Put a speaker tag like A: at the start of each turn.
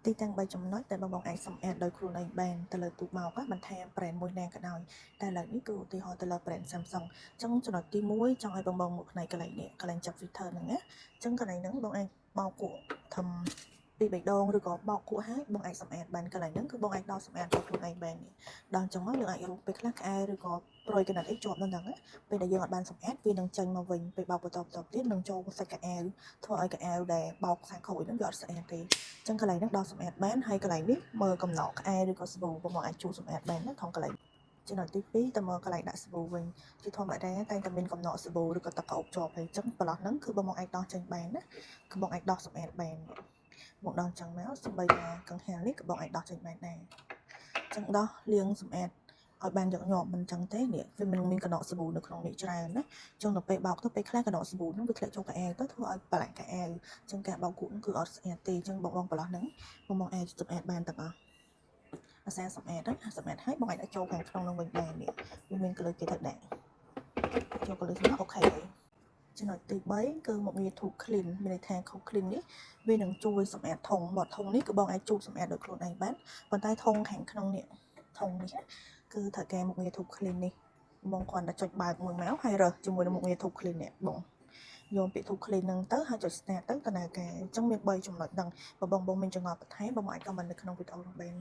A: ទីតាំង3ចំណុចដែលបងអាចសម្អាតដោយខ្លួនឯងបានទៅលើទូកមកបន្ថែម brand មួយណាក៏ដោយតែឥឡូវនេះគឺឧទាហរណ៍ទៅលើ brand Samsung អញ្ចឹងចំណុចទី1ចង់ឲ្យបងមកផ្នែកកន្លែងនេះកន្លែងចាប់ filter ហ្នឹងណាអញ្ចឹងកន្លែងហ្នឹងបងអាចបោកគក់ធំពី3ដងឬក៏បោកគក់ហើយបងអាចសម្អាតបានកន្លែងហ្នឹងគឺបងអាចដោះសម្អាតដោយខ្លួនឯងបានដល់អញ្ចឹងមកយើងអាចរកពេលខ្លះក្អែឬក៏ប្រយកណ្ដាលអីជាប់នៅហ្នឹងពេលដែលយើងអត់បានសម្អាតវានឹងចេញមកវិញពេលបោកបន្តទៀតនឹងចូលសាច់កៅអៅធ្វើឲ្យកៅអៅដែលបោកខាងក្រោយហ្នឹងវាអត់ស្អាតទេអញ្ចឹងកន្លែងហ្នឹងដោះសម្អាតបានហើយកន្លែងនេះមើលកំណកក្អែឬក៏សាប៊ូបងអាចជួសសម្អាតបានណាក្នុងកន្លែងចំណុចទី2តើមើលកន្លែងដាក់សាប៊ូវិញជាធម្មតាតែតែមានកំណកសាប៊ូឬក៏ទឹកកោបជាប់ហើយអញ្ចឹងបន្លោះហ្នឹងគឺបងអាចដោះចេញបានណាគឺបងអាចដោះសម្អាតបានមកដល់អញ្ចឹងមកសម្បីតែកង្ហារនេះក៏បងអាចដោះចេញបានដែរអញ្ចឹងដោះលាងសម្អាតឲ្យបានញឹកញាប់មិនអញ្ចឹងទេនេះវាមិនមានកណ្ដកសាប៊ូនៅក្នុងនេះច្រើនណាអញ្ចឹងដល់ពេលបោកទៅពេលខ្លះកណ្ដកសាប៊ូហ្នឹងវាធ្លាក់ចូលកៅអៅទៅធ្វើឲ្យប្រឡាក់កៅអៅអញ្ចឹងការបោកគក់គឺអត់ស្អាតទេអញ្ចឹងបងប្រឡោះហ្នឹងបងអាចសម្អាតបានទាំងអស់អាសាសម្អាតហើយបងអាចដាក់ចូលខាងក្នុងនឹងវិញបាននេះវាមានកលឹះគេទៅដាក់ចូលកលឹះហ្នឹងអូខេចំណុចទី3គឺមុខងារ to clean មានន័យថា to clean នេះវានឹងជួយសម្អាតធុងបត់ធុងនេះគឺបងអាចជួសសម្អាតដោយខ្លួនឯងបានប៉ុន្តែធុងខាងក្នុងនេះធុងនេះគឺត្រូវការមុខងារ to clean នេះបងគ្រាន់តែចុចបើកមួយមកហើយរើសជាមួយនឹងមុខងារ to clean នេះបងយកពាក្យ to clean ហ្នឹងទៅហើយចុច start ទៅដំណើរការអញ្ចឹងមាន3ចំណុចហ្នឹងបើបងមានចង្អុលបន្ថែមបងអាច comment នៅក្នុងវីដេអូនោះបាន